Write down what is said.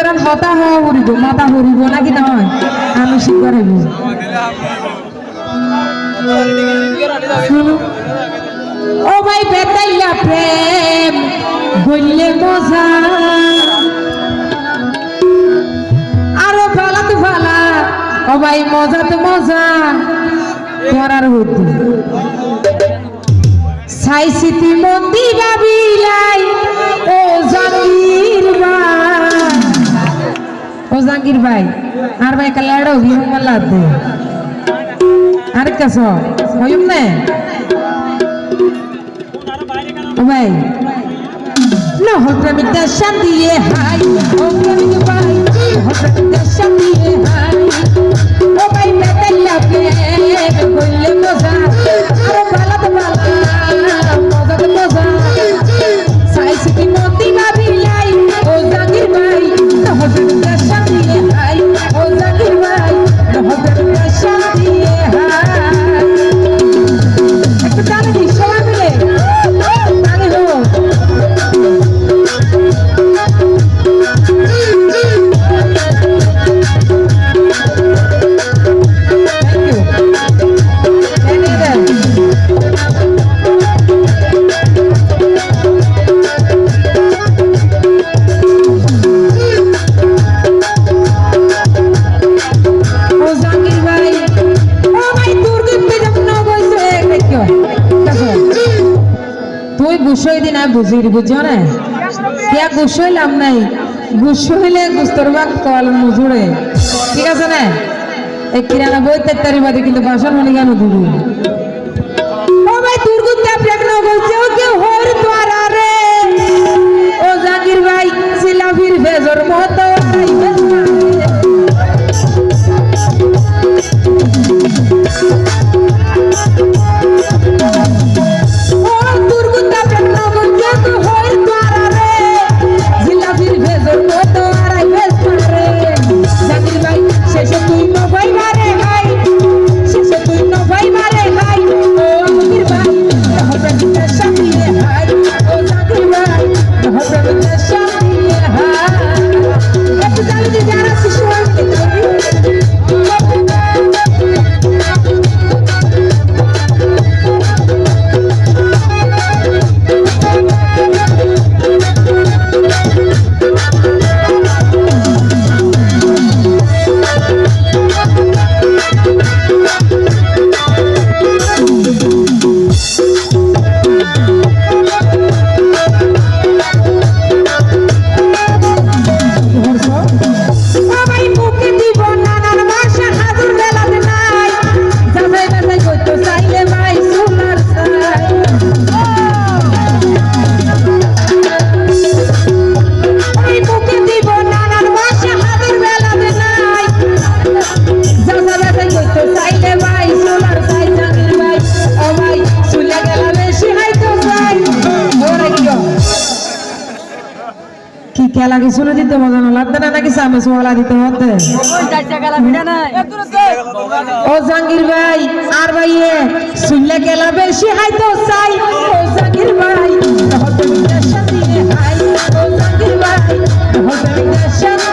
এখন হতা হওয়া হরিব মাথা হরিব নাকি নয় আমি শিকার হইব ও ভাই বেতাইয়া প্রেম বললে মজা আরো ভালা তো ভালা ও ভাই মজা তো মজা করার হতো সাই স্মৃতি মন্দির ভাবিলাই ও জাঙ্গির ভাই ও জাঙ্গির ভাই আর ভাই কালাড়ো ভিম মালাতে আর কাছ হইম না ও ভাই নহল প্রেমিকদের শান্তি হাই ও প্রেমিক ভাই নহল প্রেমিকদের শান্তি হাই ও ভাই বেতাইয়া প্রেম কইলে মজা আরো ভালো তো ভালো মজা তো মজা সাই স্মৃতি মন্দির ভাবিলাই ও জাঙ্গির ভাই নহল প্রেমিকদের শান্তি হাই ও জাঙ্গির ভাই নহল প্রেমিকদের শান্তি হাই একটু টানে দিই সবাই মিলে টানে হোক গুছই দিন বুঝির বুঝো না কে গুছইলাম নাই গুছইলে গুস্তর বাদ কল মজুরে ঠিক আছে না এই 93 তারিখ বাদে কিন্তু বাসন মনে কেন দিবি ও ভাই দুর্গুতা প্রেম ন বলছে ও কেউ হর তোরা রে ও জাকির ভাই সিলাফির বেজর মতো খেলা কি শুনে দিতে মজা না লাগবে না নাকি সামনে সোয়ালা দিতে হতে ও জাঙ্গির ভাই আর ভাই শুনলে খেলা বেশি হাই তো চাই ও জাঙ্গির ভাই ও জাঙ্গির ভাই